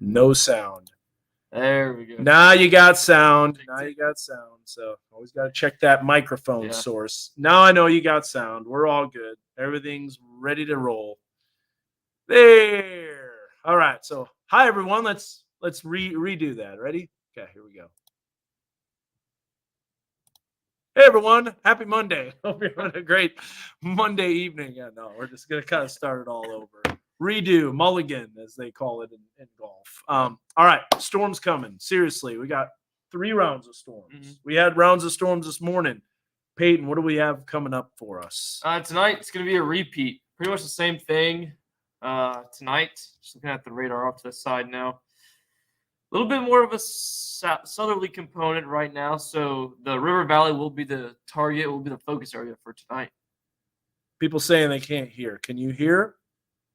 No sound. There we go. Now you got sound. So always got to check that microphone Yeah. source. Now I know you got sound. We're all good. Everything's ready to roll. There. All right. So hi everyone. Let's redo that. Ready? Okay. Here we go. Hey everyone, happy Monday. Hope you're having a great Monday evening. Yeah, no, we're just gonna kind of start it all over. Redo, mulligan, as they call it in golf. All right, storms coming. Seriously, we got 3 rounds of storms. Mhm. We had rounds of storms this morning. Peyton, what do we have coming up for us? Tonight it's going to be a repeat. Pretty much the same thing tonight. Just looking at the radar off to the side now. A little bit more of a southerly component right now. So the River Valley will be the target, will be the focus area for tonight. People saying they can't hear. Can you hear?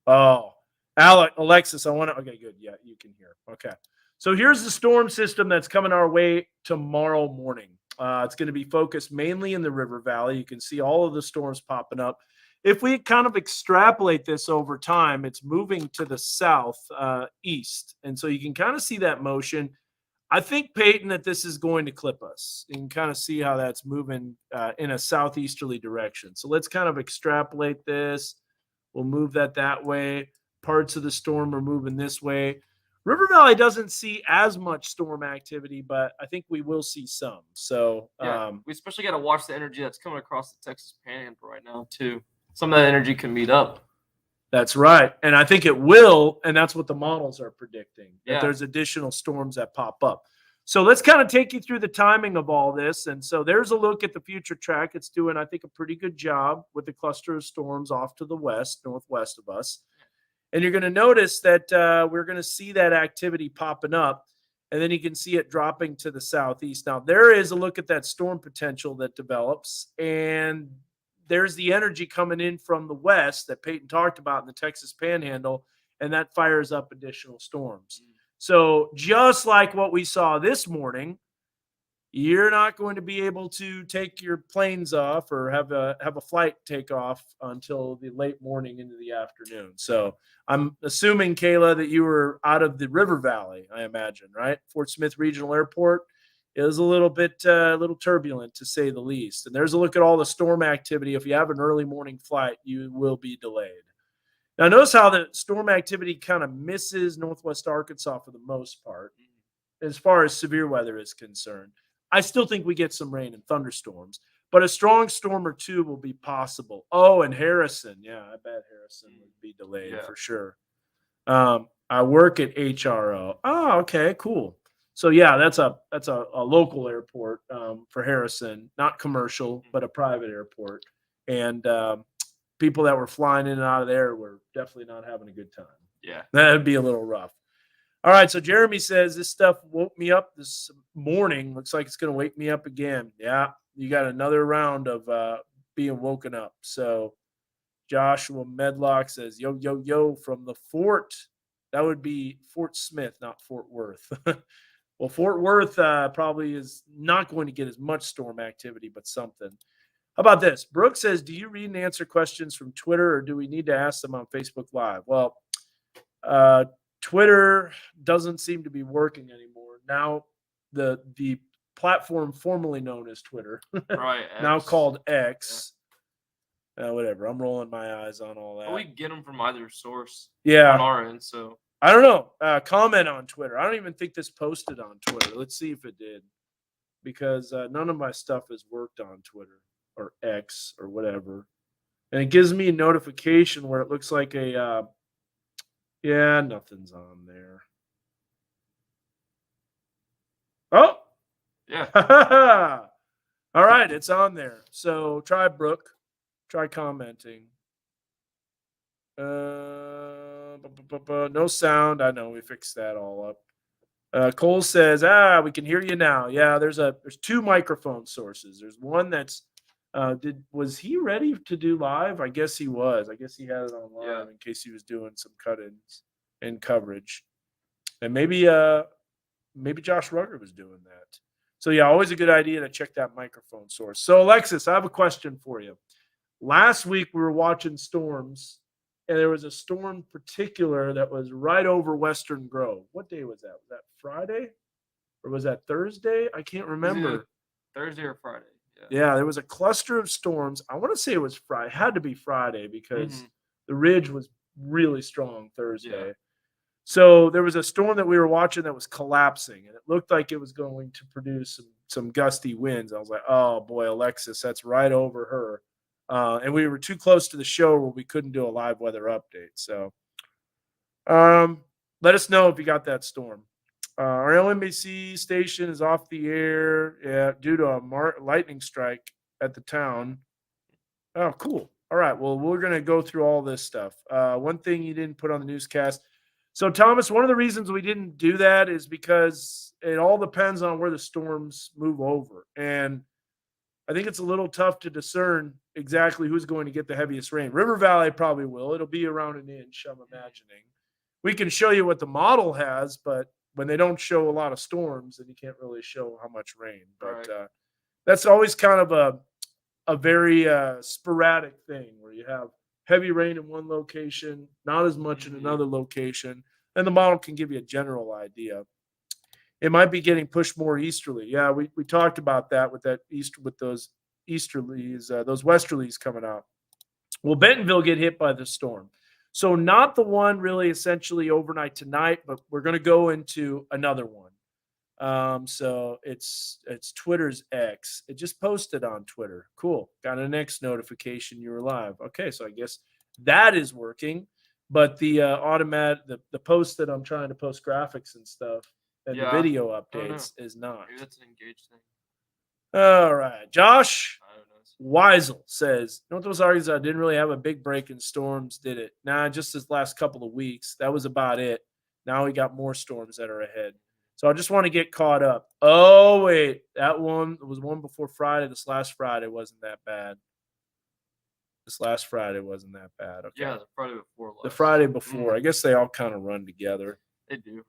Oh, Alexis, I want to. Okay, good. Yeah, you can hear. Okay. So here's the storm system that's coming our way tomorrow morning. It's going to be focused mainly in the River Valley. You can see all of the storms popping up. If we kind of extrapolate this over time, it's moving to the south east. And so you can kind of see that motion. I think, Peyton, that this is going to clip us. You can kind of see how that's moving in a southeasterly direction. So let's kind of extrapolate this. We'll move that way. Parts of the storm are moving this way. River Valley doesn't see as much storm activity, but I think we will see some. So yeah, we especially got to watch the energy that's coming across the Texas Panhandle right now too. Some of that energy can meet up. That's right. And I think it will, and that's what the models are predicting, that there's additional storms that pop up. So let's kind of take you through the timing of all this. And so there's a look at the future track. It's doing, I think, a pretty good job with the cluster of storms off to the west, northwest of us. And you're going to notice that we're going to see that activity popping up, and then you can see it dropping to the southeast. Now, there is a look at that storm potential that develops, and there's the energy coming in from the west that Peyton talked about in the Texas Panhandle, and that fires up additional storms. So just like what we saw this morning, you're not going to be able to take your planes off or have a flight take off until the late morning into the afternoon. So I'm assuming, Kayla, that you were out of the River Valley, I imagine, right? Fort Smith Regional Airport is a little bit turbulent, to say the least. And there's a look at all the storm activity. If you have an early morning flight, you will be delayed. Now, notice how the storm activity kind of misses northwest Arkansas for the most part, as far as severe weather is concerned. I still think we get some rain and thunderstorms, but a strong storm or two will be possible. Oh, and Harrison. Yeah, I bet Harrison would be delayed for sure. I work at HRO. Oh, okay, cool. So yeah, that's a local airport for Harrison, not commercial, but a private airport. And people that were flying in and out of there were definitely not having a good time. Yeah, that'd be a little rough. All right, so Jeremy says this stuff woke me up this morning. Looks like it's going to wake me up again. Yeah, you got another round of being woken up. So Joshua Medlock says, yo, yo, yo, from the fort. That would be Fort Smith, not Fort Worth. Well, Fort Worth probably is not going to get as much storm activity, but something. How about this? Brooke says, do you read and answer questions from Twitter, or do we need to ask them on Facebook Live? Well, Twitter doesn't seem to be working anymore. Now, the platform formerly known as Twitter, right? now called X. Whatever. I'm rolling my eyes on all that. But we can get them from either source. Yeah. On our end, so. I don't know. Comment on Twitter. I don't even think this posted on Twitter. Let's see if it did. Because none of my stuff has worked on Twitter or X or whatever. And it gives me a notification where it looks like a, yeah, nothing's on there. Oh! Yeah. All right, it's on there. So try Brooke. Try commenting. No sound. I know we fixed that all up. Cole says, we can hear you now. Yeah, there's 2 microphone sources. There's one that's was he ready to do live? I guess he was. I guess he had it on live in case he was doing some cut-ins and coverage. And maybe Josh Rugger was doing that. So yeah, always a good idea to check that microphone source. So Alexis, I have a question for you. Last week we were watching storms, and there was a storm in particular that was right over Western Grove. What day was that? Was that Friday or was that Thursday? I can't remember. Thursday or Friday. Yeah, there was a cluster of storms. I want to say it was Friday. It had to be Friday because Mhm. the ridge was really strong Thursday. Yeah. So there was a storm that we were watching that was collapsing, and it looked like it was going to produce some gusty winds. I was like, oh boy, Alexis, that's right over her. And we were too close to the show where we couldn't do a live weather update. So let us know if you got that storm. Our LNBC station is off the air due to a lightning strike at the town. Oh, cool. All right. Well, we're going to go through all this stuff. One thing you didn't put on the newscast. So, Thomas, one of the reasons we didn't do that is because it all depends on where the storms move over. And I think it's a little tough to discern exactly who's going to get the heaviest rain. River Valley probably will. It'll be around an inch, I'm imagining. We can show you what the model has, but when they don't show a lot of storms, then you can't really show how much rain. But that's always kind of a very sporadic thing where you have heavy rain in one location, not as much in another location, and the model can give you a general idea. It might be getting pushed more easterly. Yeah, we talked about that with those easterlies, those westerlies coming out. Well, Bentonville get hit by the storm. So not the one really essentially overnight tonight, but we're going to go into another one. So it's Twitter's X. It just posted on Twitter. Cool. Got an X notification you were live. Okay, so I guess that is working. But the the post that I'm trying to post graphics and stuff and the video updates is not. Maybe that's an engaged thing. All right. Josh Weisel says, you know what those arguments? I didn't really have a big break in storms, did it? Nah, just this last couple of weeks. That was about it. Now we got more storms that are ahead. So I just want to get caught up. Oh, wait. That one was one before Friday. This last Friday wasn't that bad. Okay. Yeah, the Friday before. The Friday before. I guess they all kind of run together. They do.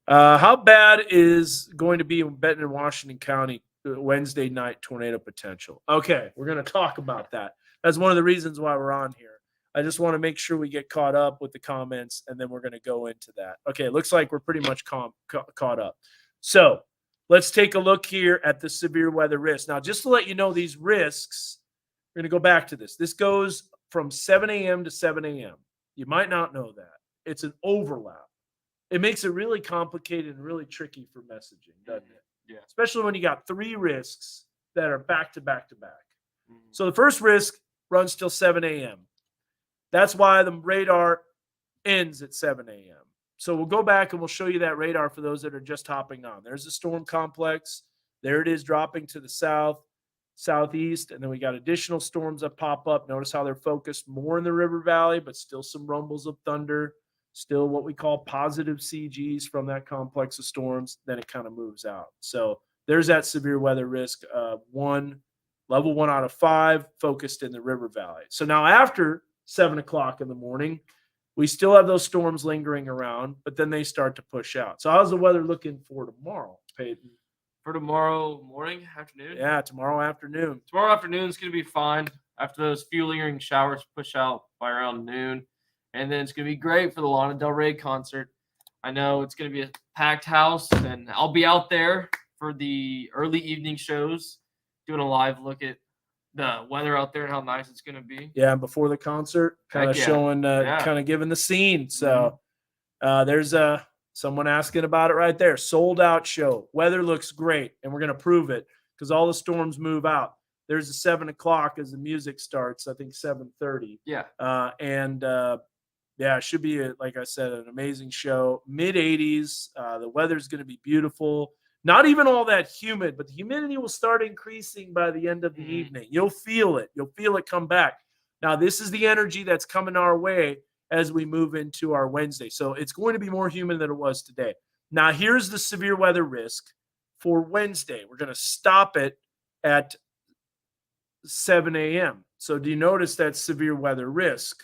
How bad is going to be in Benton and Washington County Wednesday night tornado potential? Okay, we're going to talk about that. That's one of the reasons why we're on here. I just want to make sure we get caught up with the comments, and then we're going to go into that. Okay, it looks like we're pretty much caught up. So let's take a look here at the severe weather risk. Now, just to let you know, these risks, we're going to go back to this. This goes from 7 a.m. to 7 a.m. You might not know that. It's an overlap. It makes it really complicated and really tricky for messaging, doesn't it? Yeah. Especially when you got three risks that are back to back to back. So the first risk runs till 7 a.m. That's why the radar ends at 7 a.m. So we'll go back and we'll show you that radar for those that are just hopping on. There's the storm complex. There it is dropping to the south, southeast, and then we got additional storms that pop up. Notice how they're focused more in the river valley, but still some rumbles of thunder. Still what we call positive CGs from that complex of storms. Then it kind of moves out. So there's that severe weather risk. Level 1 out of 5 focused in the river valley. So now after 7 o'clock in the morning, we still have those storms lingering around, but then they start to push out. So how's the weather looking for tomorrow, Peyton? For tomorrow morning, afternoon? Yeah, tomorrow afternoon. Tomorrow afternoon is going to be fine after those few lingering showers push out by around noon. And then it's going to be great for the Lana Del Rey concert. I know it's going to be a packed house, and I'll be out there for the early evening shows, doing a live look at the weather out there and how nice it's going to be. Yeah, and before the concert, kind of showing, kind of giving the scene. So there's someone asking about it right there. Sold out show. Weather looks great, and we're going to prove it because all the storms move out. There's a 7 o'clock as the music starts. I think 7:30. Yeah. Yeah, it should be, like I said, an amazing show. Mid-80s. The weather's going to be beautiful. Not even all that humid, but the humidity will start increasing by the end of the evening. You'll feel it. You'll feel it come back. Now, this is the energy that's coming our way as we move into our Wednesday. So it's going to be more humid than it was today. Now, here's the severe weather risk for Wednesday. We're going to stop it at 7 a.m. So do you notice that severe weather risk?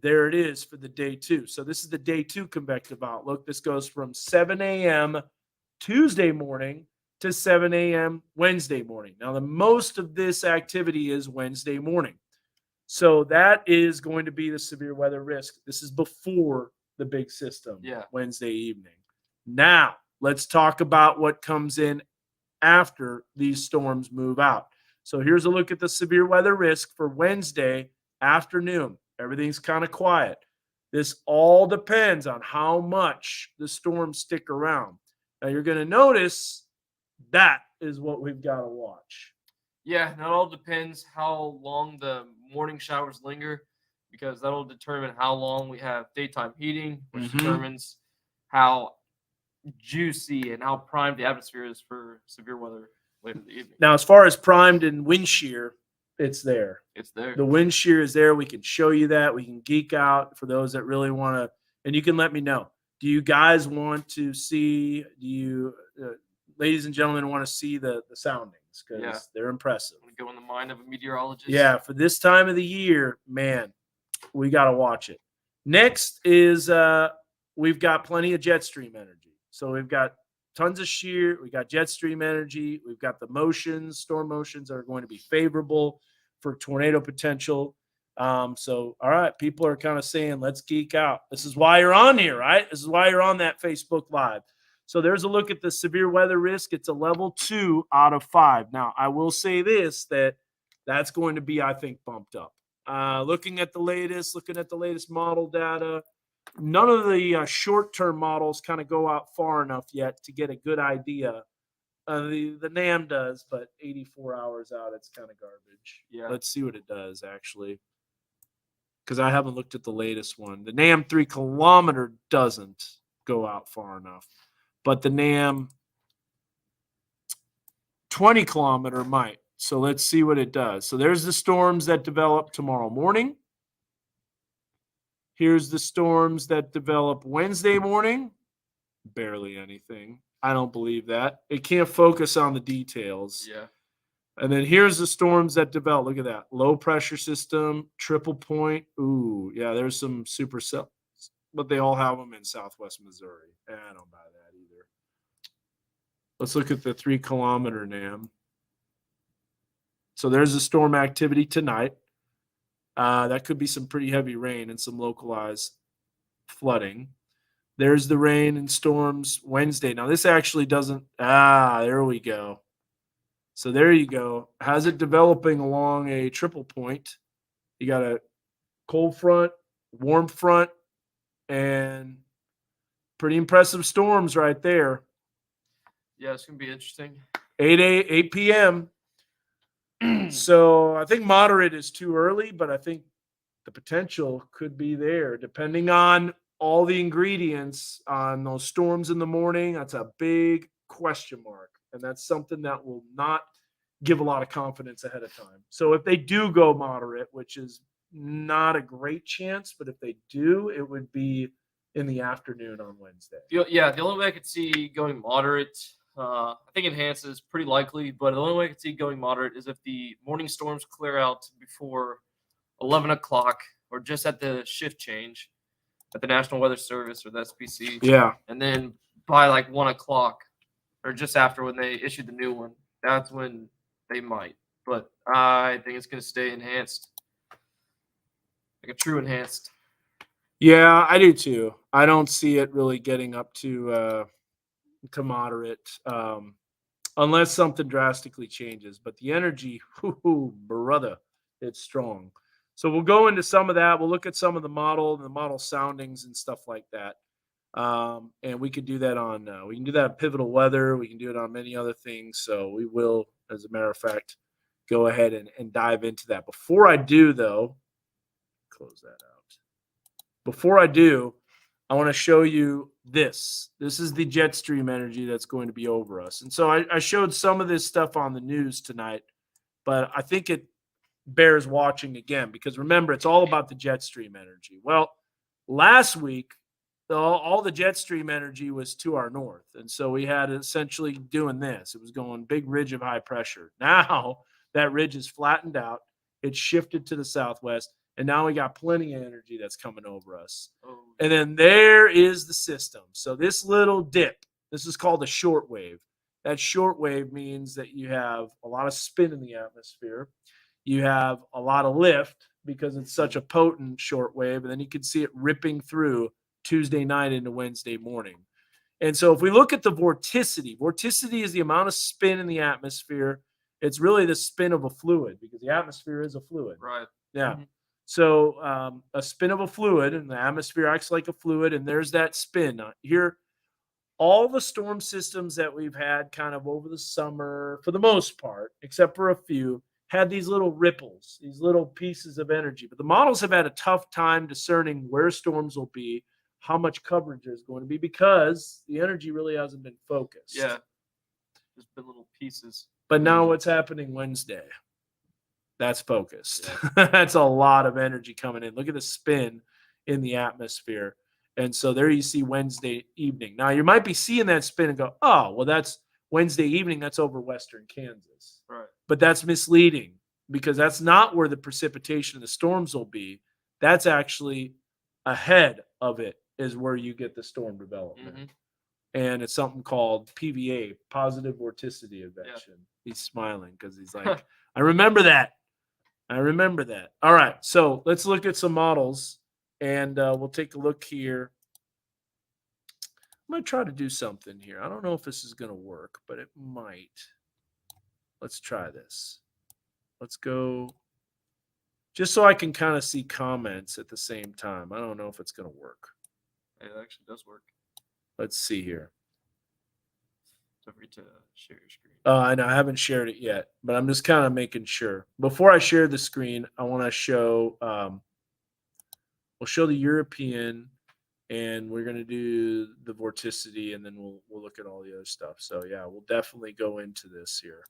There it is for the day 2. So this is the day 2 convective outlook. This goes from 7 a.m. Tuesday morning to 7 a.m. Wednesday morning. Now, the most of this activity is Wednesday morning. So that is going to be the severe weather risk. This is before the big system, Wednesday evening. Now, let's talk about what comes in after these storms move out. So here's a look at the severe weather risk for Wednesday afternoon. Everything's kind of quiet. This all depends on how much the storms stick around. Now you're going to notice that is what we've got to watch. Yeah, it all depends how long the morning showers linger, because that'll determine how long we have daytime heating, which determines how juicy and how primed the atmosphere is for severe weather later in the evening. Now, as far as primed and wind shear, it's there. It's there. The wind shear is there. We can show you that. We can geek out for those that really want to. And you can let me know. Do you guys want to see? Do you, ladies and gentlemen, want to see the soundings? Because they're impressive. Want to go in the mind of a meteorologist? Yeah, for this time of the year, man, we got to watch it. Next is we've got plenty of jet stream energy. So we've got tons of shear. We got jet stream energy. We've got the motions, storm motions that are going to be favorable for tornado potential. So, all right, people are kind of saying, let's geek out. This is why you're on here, right? This is why you're on that Facebook Live. So there's a look at the severe weather risk. It's a level 2 out of 5. Now, I will say this, that's going to be, I think, bumped up. Looking at the latest model data, none of the short-term models kind of go out far enough yet to get a good idea. The NAM does, but 84 hours out, it's kind of garbage. Yeah. Let's see what it does, actually, because I haven't looked at the latest one. The NAM 3 kilometer doesn't go out far enough, but the NAM 20 kilometer might. So let's see what it does. So there's the storms that develop tomorrow morning. Here's the storms that develop Wednesday morning. Barely anything. I don't believe that. It can't focus on the details. Yeah. And then here's the storms that develop. Look at that. Low pressure system, triple point. Ooh, yeah, there's some supercells, but they all have them in Southwest Missouri. I don't buy that either. Let's look at the 3 kilometer NAM. So there's the storm activity tonight. That could be some pretty heavy rain and some localized flooding. There's the rain and storms Wednesday. Now, this actually doesn't. There we go. So there you go. How's it developing along a triple point? You got a cold front, warm front, and pretty impressive storms right there. Yeah, it's going to be interesting. 8 p.m. So I think moderate is too early, but I think the potential could be there depending on all the ingredients on those storms in the morning. That's a big question mark. And that's something that will not give a lot of confidence ahead of time. So if they do go moderate, which is not a great chance, but if they do, it would be in the afternoon on Wednesday. Yeah, the only way I could see going moderate, I think enhanced is pretty likely, but the only way I could see going moderate is if the morning storms clear out before 11 o'clock or just at the shift change at the National Weather Service or the SPC. Yeah. And then by like 1 o'clock or just after when they issued the new one, that's when they might. But I think it's going to stay enhanced, like a true enhanced. Yeah, I do too. I don't see it really getting up to moderate unless something drastically changes. But the energy, brother, it's strong. So we'll go into some of that. We'll look at some of the model soundings and stuff like that. And we could do that on Pivotal Weather. We can do it on many other things. So we will, as a matter of fact, go ahead and dive into that. Before I do, though, close that out. Before I do, I want to show you this. This is the jet stream energy that's going to be over us. And so I showed some of this stuff on the news tonight, but I think it bears watching again because remember, it's all about the jet stream energy. Well, last week, all the jet stream energy was to our north. And so we had essentially doing this. It was going big ridge of high pressure. Now that ridge is flattened out. It's shifted to the southwest. And now we got plenty of energy that's coming over us. Oh. And then there is the system. So this little dip, this is called a short wave. That short wave means that you have a lot of spin in the atmosphere. you have a lot of lift because it's such a potent short wave, and then you can see it ripping through Tuesday night into Wednesday morning. And so if we look at the vorticity is the amount of spin in the atmosphere. It's really the spin of a fluid because the atmosphere is a fluid. Right. Yeah. So a spin of a fluid, and the atmosphere acts like a fluid, and there's that spin. Here, all the storm systems that we've had kind of over the summer, for the most part, except for a few, had these little ripples, these little pieces of energy. But the models have had a tough time discerning where storms will be, how much coverage there's going to be, because the energy really hasn't been focused. Yeah. There's been little pieces. But now what's happening Wednesday? That's focused. Yeah. That's a lot of energy coming in. Look at the spin in the atmosphere. And so there you see Wednesday evening. Now you might be seeing that spin and go, oh, well, that's Wednesday evening. That's over Western Kansas. Right. But that's misleading because that's not where the precipitation of the storms will be. That's actually ahead of it is where you get the storm development. Mm-hmm. And it's something called PVA, positive vorticity advection. Yeah. He's smiling because he's like, I remember that. All right. So let's look at some models and we'll take a look here. I'm going to try to do something here. I don't know if this is going to work, but it might. Let's try this. Let's go just so I can kind of see comments at the same time. I don't know if it's going to work. It actually does work. Let's see here. Don't forget to share your screen. I know I haven't shared it yet, but I'm just kind of making sure. Before I share the screen, I want to show. We'll show the European, and we're going to do the vorticity, and then we'll look at all the other stuff. So yeah, we'll definitely go into this here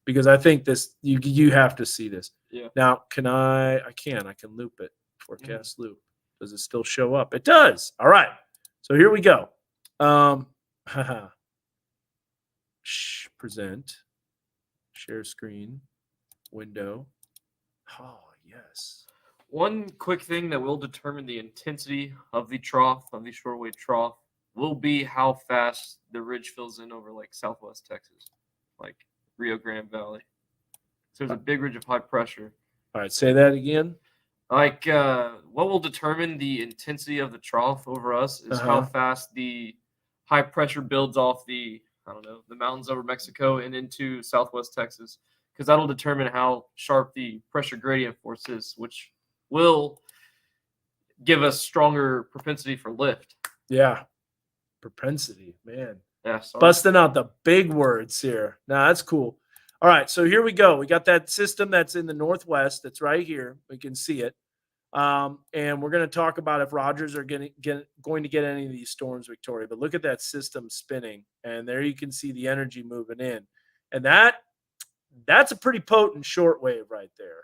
because I think this you have to see this. Yeah. Now, I can loop it. Forecast loop. Does it still show up? It does. All right. So here we go. Present, share screen, window. Oh, yes. One quick thing that will determine the intensity of the trough, of the shortwave trough, will be how fast the ridge fills in over like Southwest Texas, like Rio Grande Valley. So there's a big ridge of high pressure. All right, say that again. Like what will determine the intensity of the trough over us is how fast the high pressure builds off the mountains over Mexico and into Southwest Texas, because that'll determine how sharp the pressure gradient force is, which will give us stronger propensity for lift. Yeah. Propensity, man. Yeah. Sorry. Busting out the big words here. Now that's cool. All right. So here we go. We got that system that's in the Northwest. That's right here. We can see it. And we're going to talk about if Rogers are going to get any of these storms, Victoria. But look at that system spinning, and there you can see the energy moving in, and that's a pretty potent shortwave right there.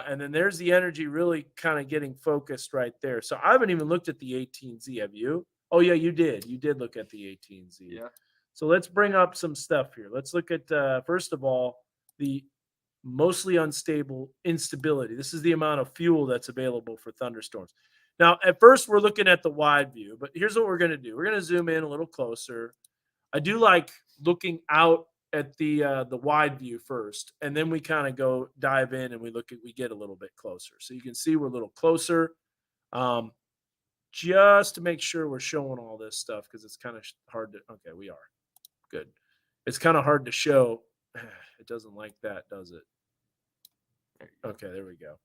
And then there's the energy really kind of getting focused right there. So I haven't even looked at the 18Z. Have you? Oh yeah, you did. You did look at the 18Z. Yeah. So let's bring up some stuff here. Let's look at first of all the mostly unstable instability. This is the amount of fuel that's available for thunderstorms. Now, at first, we're looking at the wide view, but here's what we're going to do. We're going to zoom in a little closer. I do like looking out at the wide view first, and then we kind of dive in and we get a little bit closer. So you can see we're a little closer, just to make sure we're showing all this stuff because it's kind of hard to. Okay, we are good. It's kind of hard to show. It doesn't like that, does it? Okay, there we go.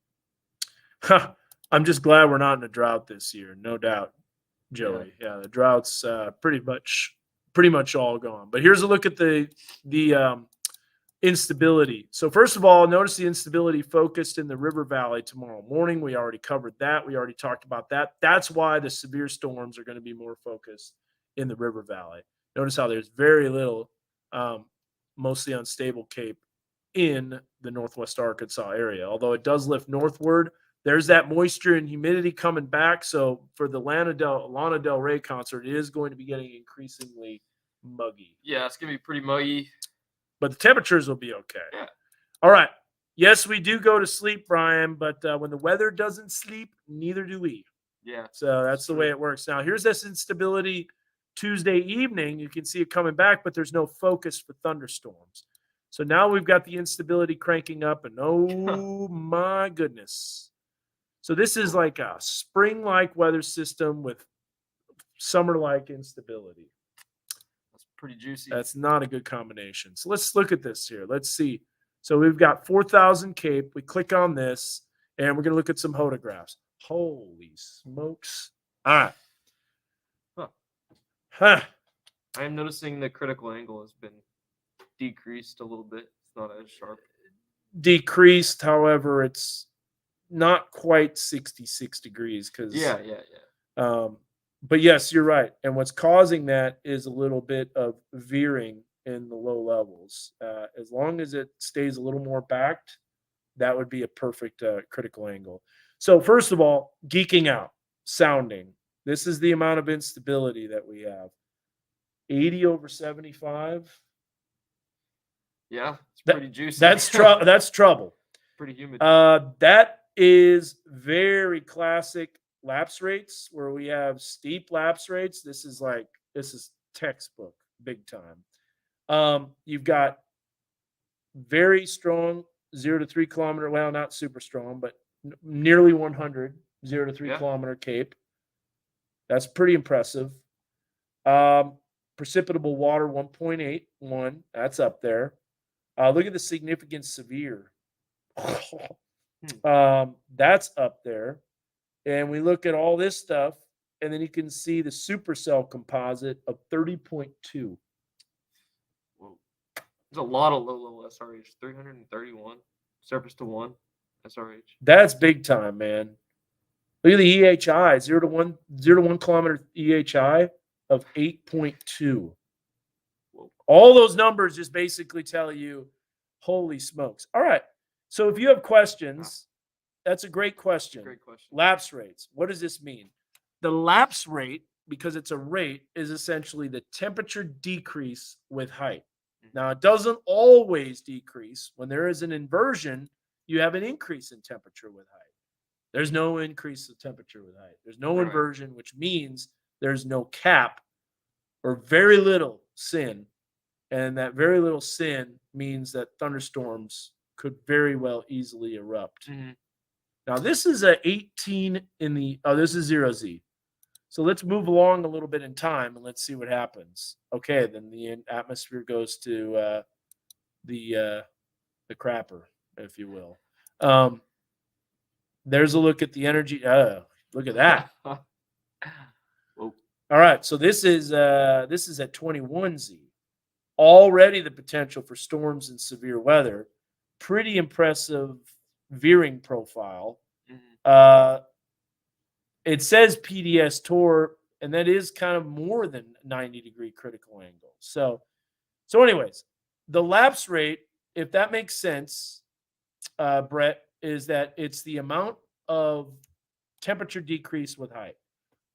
I'm just glad we're not in a drought this year, no doubt, Joey. Yeah, the drought's pretty much all gone. But here's a look at the instability. So first of all, notice the instability focused in the river valley tomorrow morning. We already covered that. We already talked about that. That's why the severe storms are going to be more focused in the river valley. Notice how there's very little mostly unstable cape in the Northwest Arkansas area. Although it does lift northward, there's that moisture and humidity coming back. So for the Lana Del Rey concert, it is going to be getting increasingly muggy. Yeah, it's going to be pretty muggy. But the temperatures will be okay. Yeah. All right. Yes, we do go to sleep, Brian, but when the weather doesn't sleep, neither do we. Yeah. So that's the way it works. Now, here's this instability Tuesday evening. You can see it coming back, but there's no focus for thunderstorms. So now we've got the instability cranking up, and oh my goodness. So this is like a spring-like weather system with summer-like instability. That's pretty juicy. That's not a good combination. So let's look at this here. Let's see. So we've got 4,000 Cape. We click on this, and we're going to look at some photographs. Holy smokes. All right. Huh. I am noticing the critical angle has been decreased a little bit. It's not as sharp. Decreased, however, it's not quite 66 degrees because Yeah. But yes, you're right. And what's causing that is a little bit of veering in the low levels. As long as it stays a little more backed, that would be a perfect critical angle. So first of all, geeking out, sounding. This is the amount of instability that we have. 80 over 75. Yeah, it's pretty juicy. That's trouble. Pretty humid. That is very classic lapse rates where we have steep lapse rates. This is textbook big time. You've got very strong 0 to 3 kilometer, well, not super strong, but nearly 100 0 to 3 kilometer Cape. That's pretty impressive. Precipitable water 1.81. That's up there. Look at the significant severe. That's up there. And we look at all this stuff, and then you can see the supercell composite of 30.2. Whoa. There's a lot of low SRH. 331 surface to 1 SRH. That's big time, man. Look at the EHI, 0 to 1 kilometer EHI of 8.2. All those numbers just basically tell you, holy smokes. All right. So if you have questions, that's a great question. Great question. Lapse rates. What does this mean? The lapse rate, because it's a rate, is essentially the temperature decrease with height. Now, it doesn't always decrease. When there is an inversion, you have an increase in temperature with height. There's no increase of temperature with height. There's no inversion, which means there's no cap or very little sin. And that very little sin means that thunderstorms could very well easily erupt. Mm-hmm. Now, this is a 18 in the, this is 0Z. So let's move along a little bit in time and let's see what happens. Okay, then the atmosphere goes to the crapper, if you will. There's a look at the energy. Look at that. All right, so this is at 21Z. Already the potential for storms and severe weather. Pretty impressive veering profile. It says PDS Tour, and that is kind of more than 90-degree critical angle. So anyways, the lapse rate, if that makes sense, Brett, is that it's the amount of temperature decrease with height.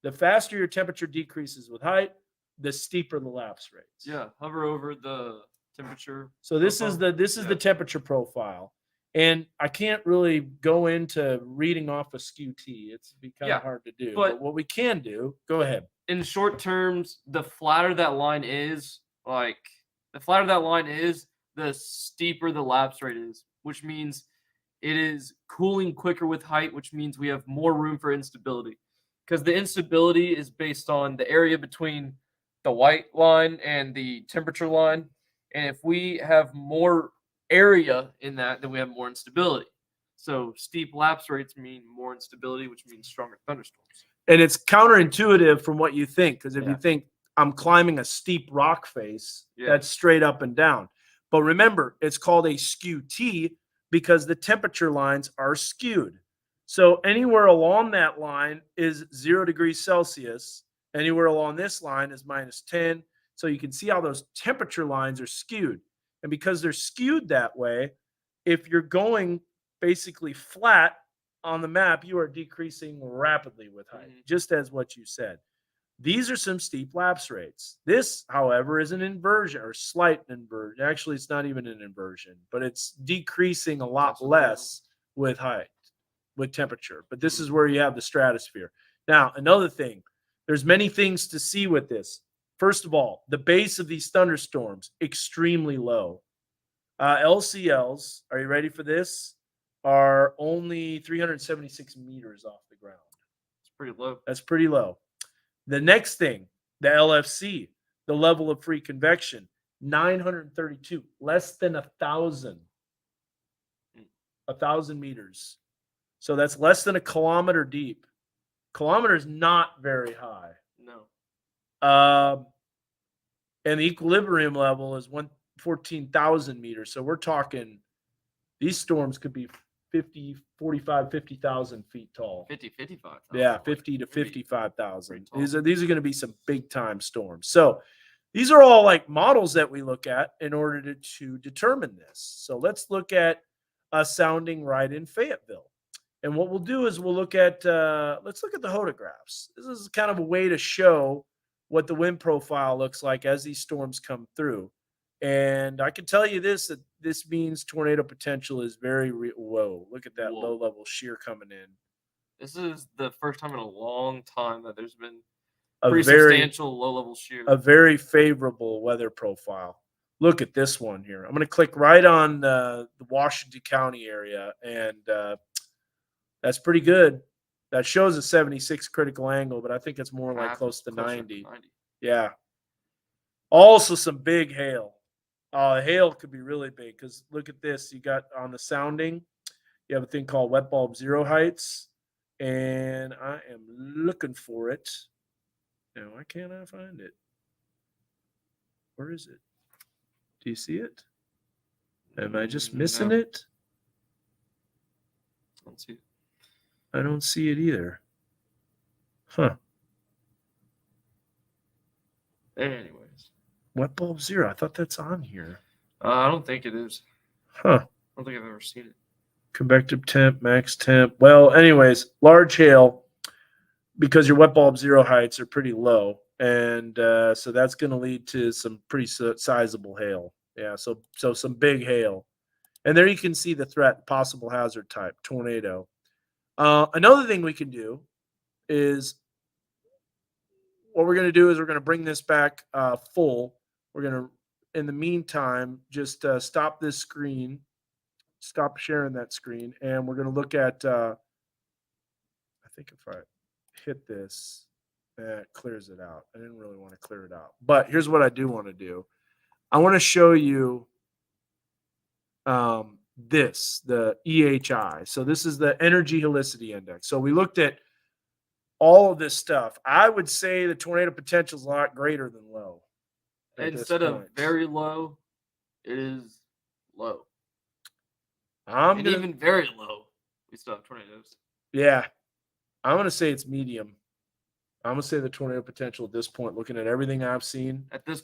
The faster your temperature decreases with height, the steeper the lapse rates. Yeah, hover over the temperature. So this is the temperature profile. And I can't really go into reading off a skew T. It's kind of hard to do. But what we can do, go ahead. In short terms, the flatter that line is, the steeper the lapse rate is, which means it is cooling quicker with height, which means we have more room for instability. Because the instability is based on the area between the white line and the temperature line. And if we have more area in that, then we have more instability. So steep lapse rates mean more instability, which means stronger thunderstorms. And it's counterintuitive from what you think, because if you think I'm climbing a steep rock face, that's straight up and down. But remember, it's called a skew T because the temperature lines are skewed. So anywhere along that line is 0 degrees Celsius. Anywhere along this line is -10. So you can see how those temperature lines are skewed. And because they're skewed that way, if you're going basically flat on the map, you are decreasing rapidly with height, just as what you said. These are some steep lapse rates. This, however, is an inversion or slight inversion. Actually, it's not even an inversion, but it's decreasing a lot less with height, with temperature. But this is where you have the stratosphere. Now, another thing, there's many things to see with this. First of all, the base of these thunderstorms, extremely low. LCLs, are you ready for this? Are only 376 meters off the ground. It's pretty low. That's pretty low. The next thing, the LFC, the level of free convection, 932, less than 1,000 meters. So that's less than a kilometer deep. Kilometer is not very high. No. And the equilibrium level is 14,000 meters. So we're talking these storms could be 50, 45, 50,000 feet tall. 50, 55. Yeah, 50 to 55,000. Pretty tall. These are going to be some big time storms. So these are all like models that we look at in order to determine this. So let's look at a sounding right in Fayetteville. And what we'll do is we'll look at let's look at the photographs. This is kind of a way to show what the wind profile looks like as these storms come through. And I can tell you this, that this means tornado potential is very whoa, look at that low level shear coming in. This is the first time in a long time that there's been a pretty substantial low level shear. A very favorable weather profile. Look at this one here. I'm going to click right on the Washington County area, and that's pretty good. That shows a 76 critical angle, but I think it's more like close to 90. Yeah. Also some big hail. Hail could be really big because look at this. You got on the sounding, you have a thing called wet bulb zero heights, and I am looking for it. Now, why can't I find it? Where is it? Do you see it? Am I just missing it? I don't see it. I don't see it either. Huh. Anyways. Wet bulb zero. I thought that's on here. I don't think it is. Huh. I don't think I've ever seen it. Convective temp, max temp. Well, anyways, large hail because your wet bulb zero heights are pretty low. And so that's going to lead to some pretty sizable hail. Yeah, so some big hail. And there you can see the threat, possible hazard type, tornado. Another thing we can do is what we're going to do is we're going to bring this back full. We're going to, in the meantime, just stop this screen, stop sharing that screen, and we're going to look at, I think if I hit this, it clears it out. I didn't really want to clear it out. But here's what I do want to do. I want to show you this, the EHI. So this is the Energy Helicity Index. So we looked at all of this stuff. I would say the tornado potential is a lot greater than low. Instead of very low, it is low. Even very low, we still have tornadoes. Yeah. I'm going to say it's medium. I'm going to say the tornado potential at this point, looking at everything I've seen. At this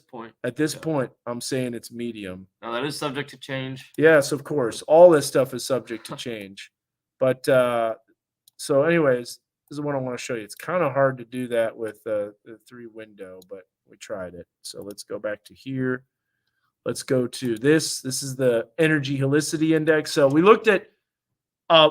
point, I'm saying it's medium. Now, that is subject to change. Yes, of course. All this stuff is subject to change. But so anyways, this is what I want to show you. It's kind of hard to do that with the 3 window, but we tried it. So let's go back to here. Let's go to this. This is the Energy Helicity Index. So we looked at a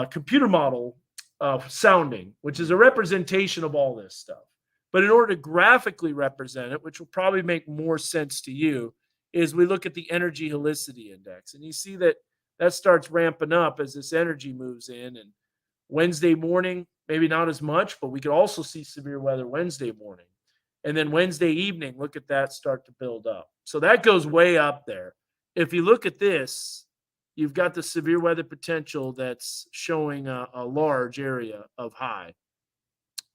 computer model of sounding, which is a representation of all this stuff. But in order to graphically represent it, which will probably make more sense to you, is we look at the Energy Helicity Index. And you see that starts ramping up as this energy moves in. And Wednesday morning, maybe not as much, but we could also see severe weather Wednesday morning. And then Wednesday evening, look at that start to build up. So that goes way up there. If you look at this, you've got the severe weather potential that's showing a large area of high.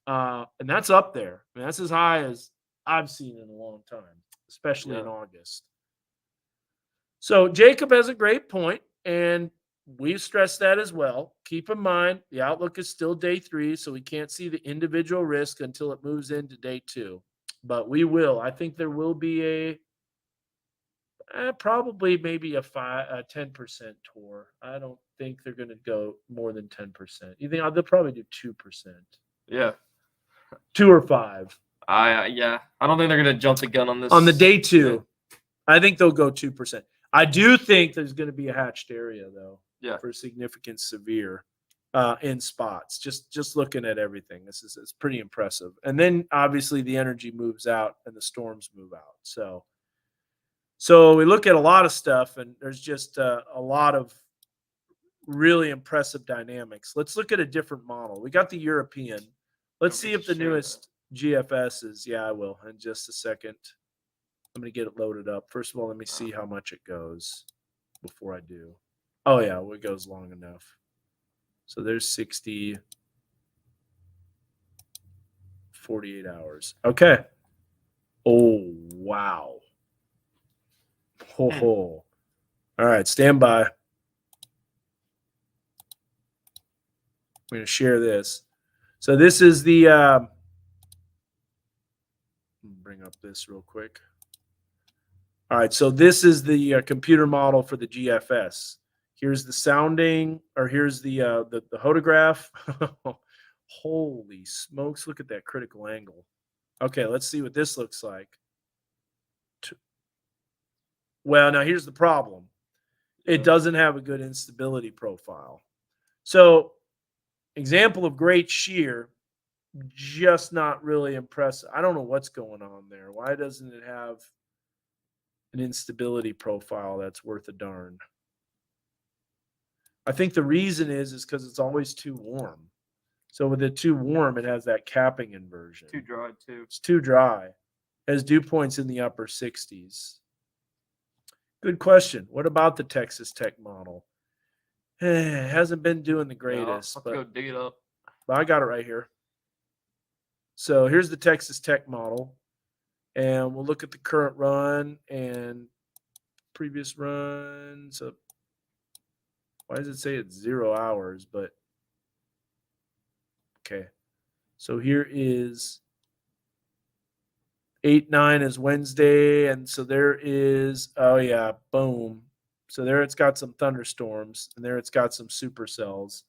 And that's up there. I mean, that's as high as I've seen in a long time, especially in August. So Jacob has a great point, and we've stressed that as well. Keep in mind, the outlook is still day 3, so we can't see the individual risk until it moves into day 2. But we will. I think there will be probably maybe a 10% tour. I don't think they're going to go more than 10%. You think they'll probably do 2%? Yeah, 2 or 5. I don't think they're going to jump the gun on this. On the day 2, I think they'll go 2%. I do think there's going to be a hatched area though. Yeah, for significant severe in spots. Just looking at everything, it's pretty impressive. And then obviously the energy moves out and the storms move out. So we look at a lot of stuff, and there's just a lot of really impressive dynamics. Let's look at a different model. We got the European. Let's see if the newest GFS is. Yeah, I will in just a second. I'm going to get it loaded up. First of all, let me see how much it goes before I do. Oh, yeah, well, it goes long enough. So there's 60, 48 hours. Okay. Oh, wow. Ho, ho. All right, stand by. I'm going to share this. So this is the bring up this real quick. All right, so this is the computer model for the GFS. Here's the sounding, or here's the hodograph. Holy smokes, look at that critical angle. Okay, let's see what this looks like. Well, now here's the problem. It doesn't have a good instability profile. So, example of great shear, just not really impressive. I don't know what's going on there. Why doesn't it have an instability profile that's worth a darn? I think the reason is because it's always too warm. So with it too warm, it has that capping inversion. Too dry too. It's too dry. It has dew points in the upper 60s. Good question. What about the Texas Tech model? It hasn't been doing the greatest. Let's go dig it up. But I got it right here. So here's the Texas Tech model. And we'll look at the current run and previous runs. So why does it say it's 0 hours? But okay. So here is 8/9 is Wednesday. And so there is, oh yeah, boom. So there it's got some thunderstorms, and there it's got some supercells.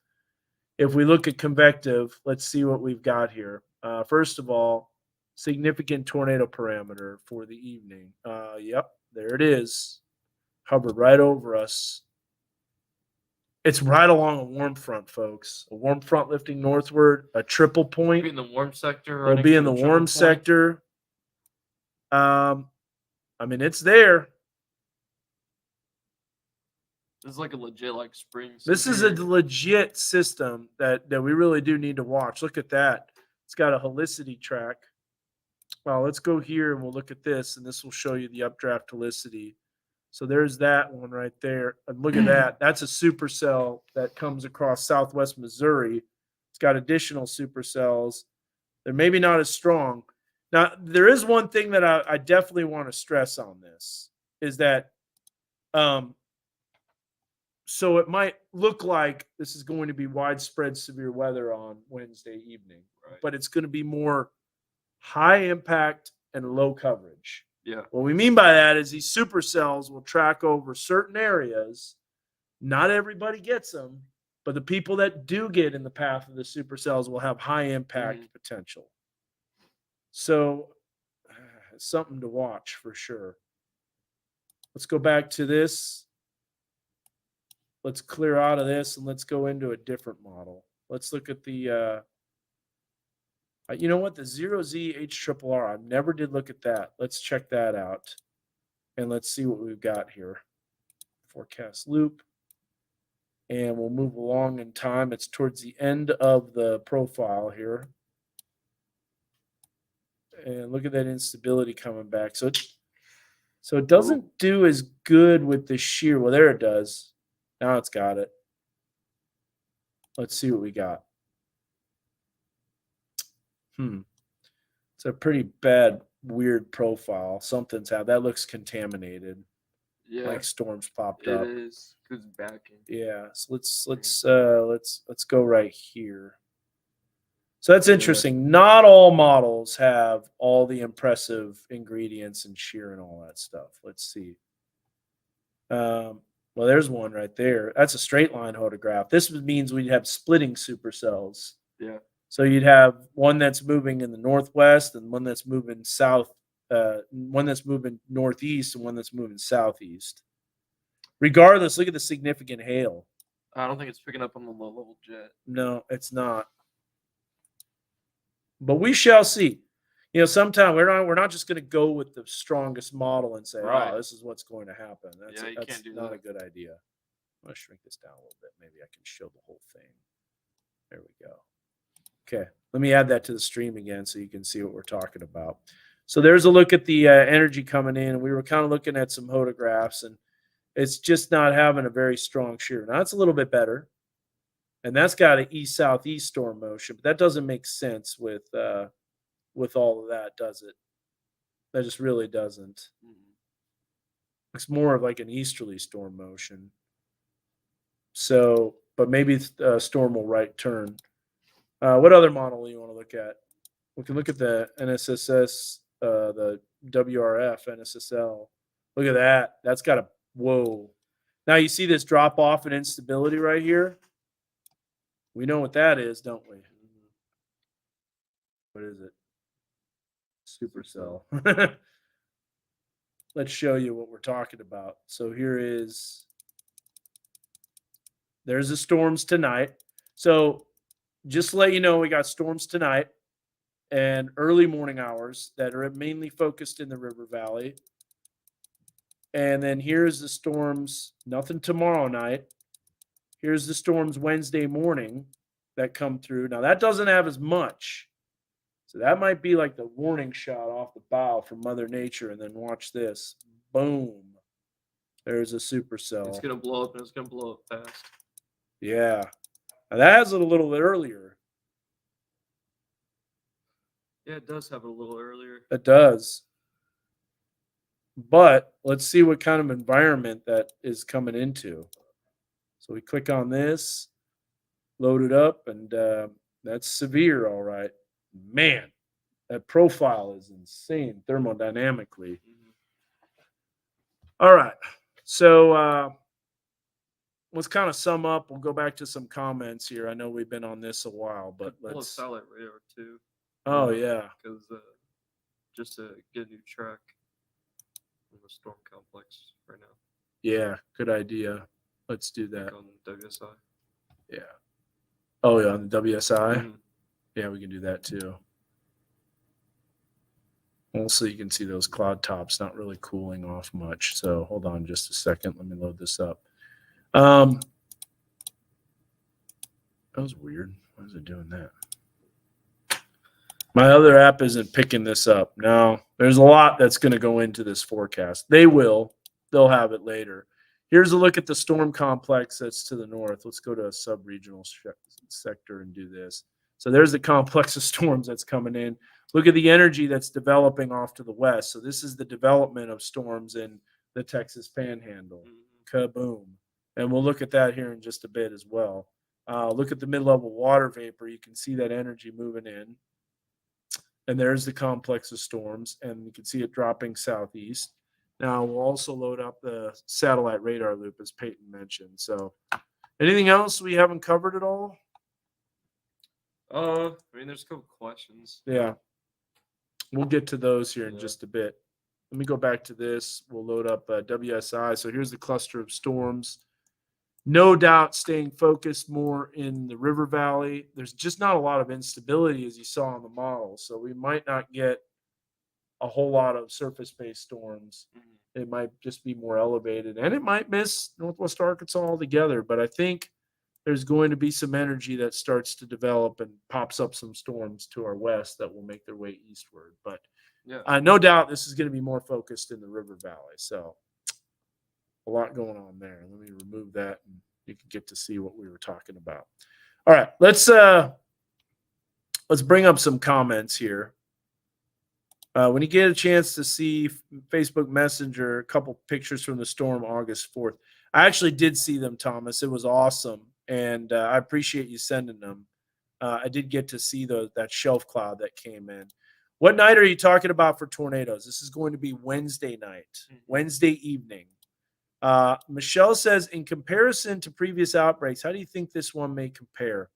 If we look at convective, let's see what we've got here. First of all, significant tornado parameter for the evening. Yep, there it is. Hovered right over us. It's right along a warm front, folks. A warm front lifting northward, a triple point. It'll be in the warm sector. It'll be in the warm sector. I mean, it's there. This is like a legit spring. This is a legit system that we really do need to watch. Look at that. It's got a helicity track. Well, let's go here and we'll look at this, and this will show you the updraft helicity. So there's that one right there. And look at that. That's a supercell that comes across southwest Missouri. It's got additional supercells. They're maybe not as strong. Now, there is one thing that I definitely want to stress on this, is that so it might look like this is going to be widespread severe weather on Wednesday evening, right, but it's going to be more high impact and low coverage. Yeah. What we mean by that is these supercells will track over certain areas. Not everybody gets them, but the people that do get in the path of the supercells will have high impact potential. So something to watch for sure. Let's go back to this. Let's clear out of this and let's go into a different model. Let's look at the, you know what? The 0Z-HRRR. I never did look at that. Let's check that out. And let's see what we've got here. Forecast loop. And we'll move along in time. It's towards the end of the profile here. And look at that instability coming back. So it doesn't do as good with the shear. Well, there it does. Now it's got it. Let's see what we got. It's a pretty bad, weird profile. Something's happened. That looks contaminated. Yeah. Like storms popped up. It is. It's backing. Yeah. So let's go right here. So that's interesting. Yeah. Not all models have all the impressive ingredients and shear and all that stuff. Let's see. Well, there's one right there. That's a straight line hodograph. This means we'd have splitting supercells. Yeah. So you'd have one that's moving in the northwest and one that's moving south, one that's moving northeast and one that's moving southeast. Regardless, look at the significant hail. I don't think it's picking up on the low level jet. No, it's not. But we shall see. sometimes we're not just going to go with the strongest model and say, Right. oh, this is what's going to happen. That's Yeah, you that's can't do not that. a good idea. I'm going to shrink this down a little bit. Maybe I can show the whole thing. There we go. Okay, let me add that to the stream again so you can see what we're talking about. So there's a look at the energy coming in. We were kind of looking at some photographs, and it's just not having a very strong shear. Now it's a little bit better, and that's got an east-southeast storm motion, but that doesn't make sense with all of that, does it? That just really doesn't. It's more of like an easterly storm motion. So, but maybe storm will right turn. What other model do you want to look at? We can look at the NSSS, the WRF, NSSL. Look at that. That's got a whoa. Now you see this drop off in instability right here. We know what that is, don't we? What is it? Supercell. Let's show you what we're talking about. So there's the storms tonight. So just to let you know, we got storms tonight and early morning hours that are mainly focused in the river valley. And then here's the storms, nothing tomorrow night. Here's the storms Wednesday morning that come through. Now that doesn't have as much. So that might be like the warning shot off the bow from Mother Nature. And then watch this. Boom. There's a supercell. It's going to blow up and it's going to blow up fast. Yeah. Now that has it a little bit earlier. Yeah, it does have it a little earlier. It does. But let's see what kind of environment that is coming into. So we click on this, load it up, and that's severe, all right. Man, that profile is insane thermodynamically. All right. So let's kind of sum up. We'll go back to some comments here. I know we've been on this a while, but let's. Satellite radar too. Oh yeah. Because just to get a new track on the storm complex right now. Yeah, good idea. Let's do that. On WSI. Yeah. Oh yeah, on the WSI. Mm-hmm. Yeah, we can do that too. Also, you can see those cloud tops not really cooling off much. So hold on just a second. Let me load this up. That was weird. Why is it doing that? My other app isn't picking this up. No, there's a lot that's going to go into this forecast. They will. They'll have it later. Here's a look at the storm complex that's to the north. Let's go to a sub-regional sector and do this. So there's the complex of storms that's coming in. Look at the energy that's developing off to the west. So this is the development of storms in the Texas Panhandle. Kaboom. And we'll look at that here in just a bit as well. Look at the mid-level water vapor. You can see that energy moving in. And there's the complex of storms, and you can see it dropping southeast. Now, we'll also load up the satellite radar loop, as Peyton mentioned. So anything else we haven't covered at all? I mean, there's a couple questions. Yeah. We'll get to those here in just a bit. Let me go back to this. We'll load up WSI. So here's the cluster of storms. No doubt staying focused more in the river valley. There's just not a lot of instability as you saw on the model. So we might not get a whole lot of surface-based storms. It might just be more elevated, and it might miss Northwest Arkansas altogether. But I think there's going to be some energy that starts to develop and pops up some storms to our west that will make their way eastward. But no doubt this is going to be more focused in the river valley. So a lot going on there. Let me remove that, and you can get to see what we were talking about. All right, let's bring up some comments here. When you get a chance to see Facebook Messenger, a couple pictures from the storm August 4th. I actually did see them, Thomas. It was awesome, and I appreciate you sending them. I did get to see that shelf cloud that came in. What night are you talking about for tornadoes? This is going to be Wednesday night, Wednesday evening. Michelle says, in comparison to previous outbreaks, how do you think this one may compare?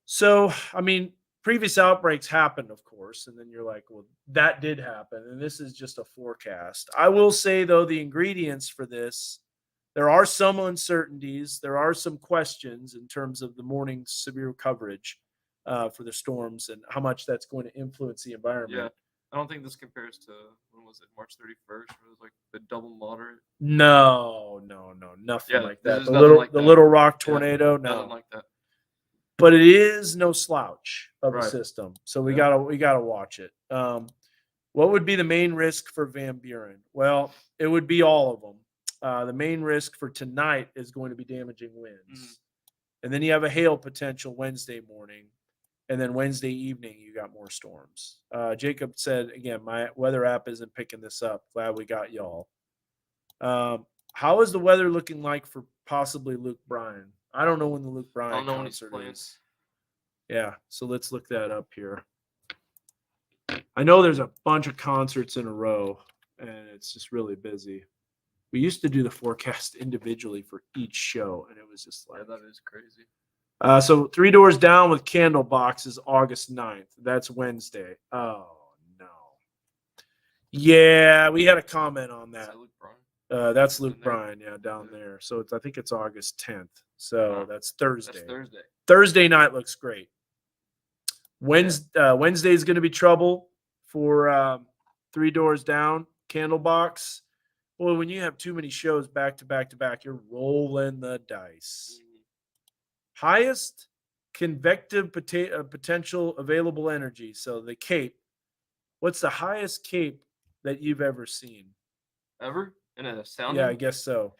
So, I mean, previous outbreaks happened, of course, and then you're like, well, that did happen, and this is just a forecast. I will say, though, the ingredients for this, there are some uncertainties. There are some questions in terms of the morning severe coverage. for the storms and how much that's going to influence the environment. Yeah. I don't think this compares to, when was it, March 31st? It was like the double moderate. No, nothing Yeah, like this that. is The nothing like that. Little Rock Yeah, tornado, Nothing no. like that. But it is no slouch of a Right. system, so we Yeah. gotta watch it. What would be the main risk for Van Buren? Well, it would be all of them. The main risk for tonight is going to be damaging winds, and then you have a hail potential Wednesday morning, and then Wednesday evening you got more storms. Jacob said again, my weather app isn't picking this up. Glad we got y'all. How is the weather looking like for possibly Luke Bryan? I don't know when the Luke I Bryan don't know when he's concert playing. is. Yeah, so let's look that up here. I know there's a bunch of concerts in a row, and it's just really busy. We used to do the forecast individually for each show, and it was just Yeah, like that is crazy. so 3 Doors Down with Candlebox is August 9th. That's Wednesday. Oh no. Yeah, we had a comment on Is that. that Luke Bryan? That's In Luke there? Bryan, yeah, down Yeah. there. So I think it's August 10th. So Huh. that's Thursday. That's Thursday. Thursday night looks great. Wednesday is going to be trouble for 3 Doors Down, Candlebox. Boy, when you have too many shows back to back to back, you're rolling the dice. Highest convective potential available energy. So the Cape. What's the highest Cape that you've ever seen? Ever in a sounding? Yeah, I guess so.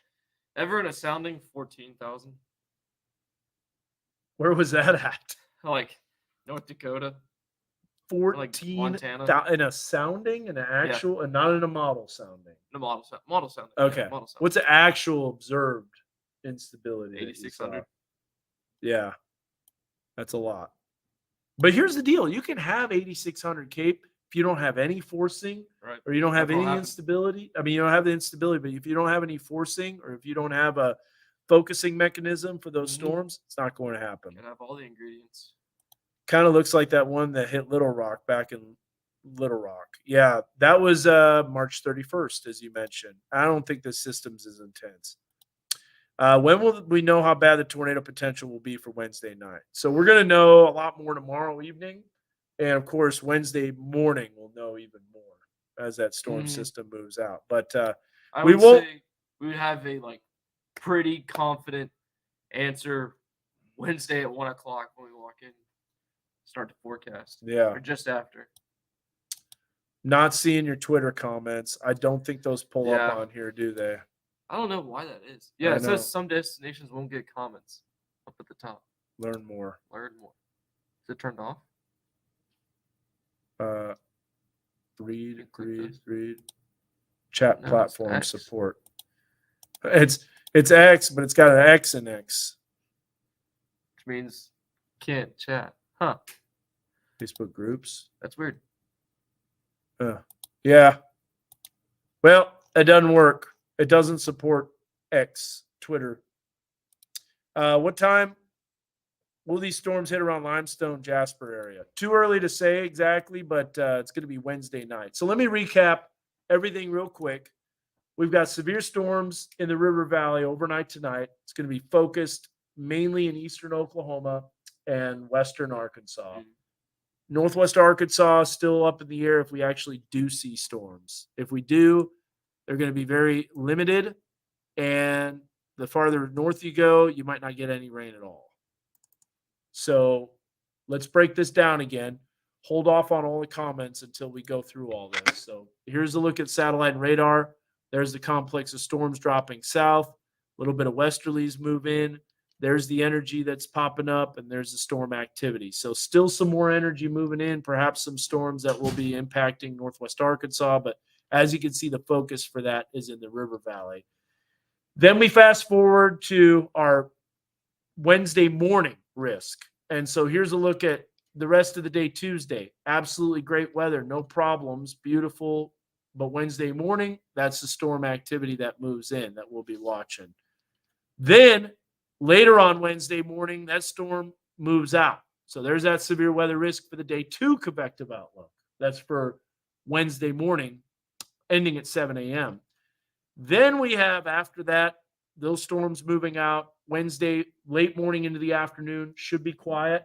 Ever in a sounding 14,000? Where was that at? Like North Dakota. 14 Montana. in a sounding, in an actual, and not in a model sounding. The model sounding. Okay. Yeah, model sounding. What's the actual observed instability? that you 8,600. saw? Yeah, that's a lot. But here's the deal: you can have 8,600 Cape if you don't have any forcing, Right. or you don't have That's what any happens. instability. I mean, you don't have the instability, but if you don't have any forcing, or if you don't have a focusing mechanism for those Mhm. storms, it's not going to happen. Can have all the ingredients. Kind of looks like that one that hit Little Rock back in Little Rock. Yeah, that was March 31st, as you mentioned. I don't think the system's as intense. When will we know how bad the tornado potential will be for Wednesday night? So we're going to know a lot more tomorrow evening. And of course, Wednesday morning we'll know even more as that storm system moves out. But I we would won't. say we would have a pretty confident answer Wednesday at 1 o'clock when we walk in, start the forecast. Yeah. Or just after. Not seeing your Twitter comments. I don't think those pull Yeah. up on here, do they? I don't know why that is. Yeah, I it know. says some destinations won't get comments up at the top. Learn more. Learn more. Is it turned off? Read. click this. Chat No, it's platform X. support. It's X, but it's got an X in X. Which means can't chat. Huh. Facebook groups. That's weird. Yeah. Well, it doesn't work. It doesn't support X, Twitter. What time will these storms hit around Limestone, Jasper area? Too early to say exactly, but it's going to be Wednesday night. So let me recap everything real quick. We've got severe storms in the River Valley overnight tonight. It's going to be focused mainly in eastern Oklahoma and western Arkansas. Northwest Arkansas is still up in the air if we actually do see storms. If we do, they're going to be very limited. And the farther north you go, you might not get any rain at all. So let's break this down again. Hold off on all the comments until we go through all this. So here's a look at satellite and radar. There's the complex of storms dropping south. A little bit of westerlies move in. There's the energy that's popping up, and there's the storm activity. So still some more energy moving in, perhaps some storms that will be impacting Northwest Arkansas. But as you can see, the focus for that is in the River Valley. Then we fast forward to our Wednesday morning risk. And so here's a look at the rest of the day, Tuesday. Absolutely great weather, no problems, beautiful. But Wednesday morning, that's the storm activity that moves in that we'll be watching. Then later on Wednesday morning, that storm moves out. So there's that severe weather risk for the day 2 convective outlook. That's for Wednesday morning, ending at 7 a.m. Then we have, after that, those storms moving out. Wednesday, late morning into the afternoon, should be quiet.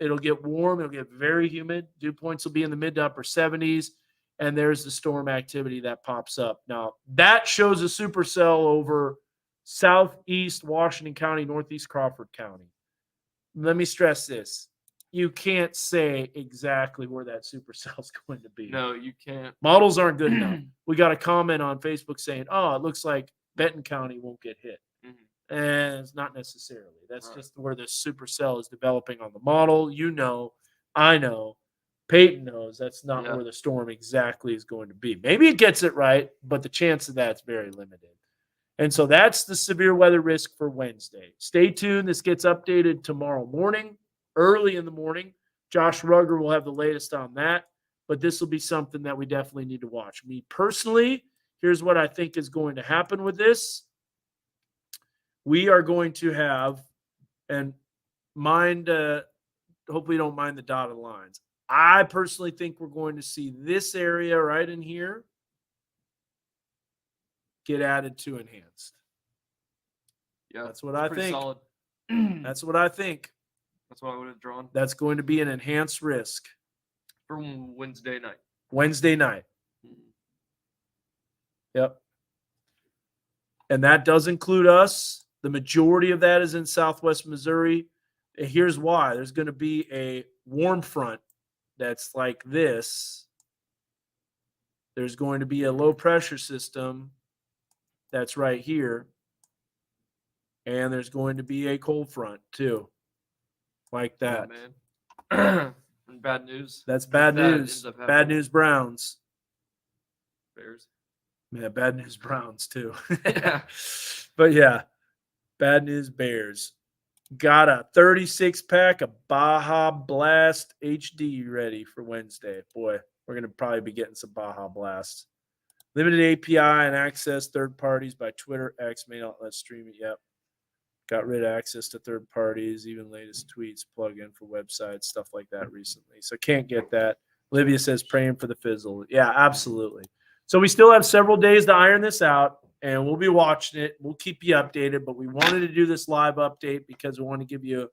It'll get warm. It'll get very humid. Dew points will be in the mid to upper 70s. And there's the storm activity that pops up. Now, that shows a supercell over southeast Washington County, northeast Crawford County. Let me stress this. You can't say exactly where that supercell is going to be. No, you can't. Models aren't good enough. We got a comment on Facebook saying, oh, it looks like Benton County won't get hit. And it's not necessarily. That's just where the supercell is developing on the model. You know, I know, Peyton knows that's not where the storm exactly is going to be. Maybe it gets it right, but the chance of that's very limited. And so that's the severe weather risk for Wednesday. Stay tuned. This gets updated tomorrow morning, early in the morning. Josh Rugger will have the latest on that, but this will be something that we definitely need to watch. Me personally, here's what I think is going to happen with this. We are going to have, and mind, hopefully you don't mind the dotted lines. I personally think we're going to see this area right in here get added to enhanced. Yeah, that's what I think. Solid. That's what I think. That's what I would have drawn. That's going to be an enhanced risk for Wednesday night. Wednesday night. Yep. And that does include us. The majority of that is in southwest Missouri. And here's why. There's going to be a warm front that's like this. There's going to be a low pressure system that's right here. And there's going to be a cold front too. Like that. Oh, man. Bad news. That's bad news. Bad news Browns. Bears. Yeah, bad news Browns too. Yeah. But yeah, bad news Bears. Got a 36-pack of Baja Blast HD ready for Wednesday. Boy, we're going to probably be getting some Baja Blast. Limited API and access third parties by Twitter, X, may not let stream it. Yep. Got rid of access to third parties, even latest tweets, plug in for websites, stuff like that recently. So can't get that. Olivia says praying for the fizzle. Yeah, absolutely. So we still have several days to iron this out, and we'll be watching it. We'll keep you updated, but we wanted to do this live update because we want to give you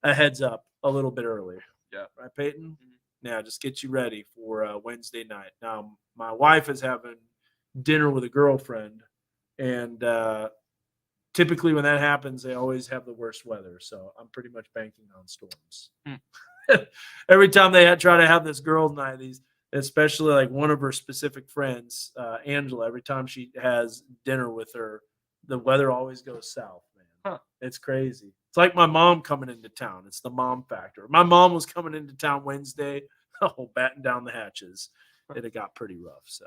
a heads up a little bit earlier. Yeah. Right, Peyton? Now, just get you ready for Wednesday night. Now, my wife is having dinner with a girlfriend, and typically when that happens, they always have the worst weather. So I'm pretty much banking on storms. Every time they try to have this girls' night, especially like one of her specific friends, Angela, every time she has dinner with her, the weather always goes south, man. Huh. It's crazy. It's like my mom coming into town. It's the mom factor. My mom was coming into town Wednesday, batten down the hatches. It got pretty rough. So,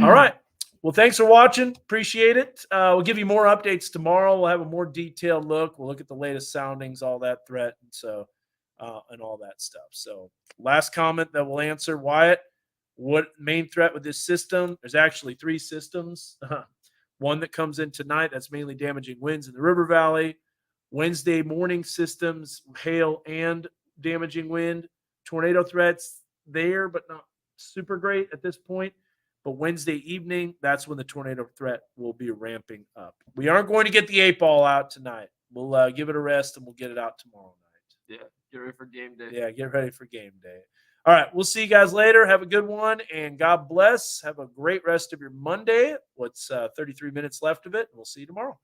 all right. Well, thanks for watching. Appreciate it. We'll give you more updates tomorrow. We'll have a more detailed look. We'll look at the latest soundings, all that threat, and so and all that stuff. So, last comment that we'll answer, Wyatt. What main threat with this system? There's actually 3 systems. One that comes in tonight that's mainly damaging winds in the river valley. Wednesday morning systems, hail and damaging wind. Tornado threats there, but not super great at this point. But Wednesday evening, that's when the tornado threat will be ramping up. We aren't going to get the 8-ball out tonight. We'll give it a rest and we'll get it out tomorrow night. Yeah, get ready for game day. Yeah, get ready for game day. All right, we'll see you guys later. Have a good one, and God bless. Have a great rest of your Monday. What's 33 minutes left of it? We'll see you tomorrow.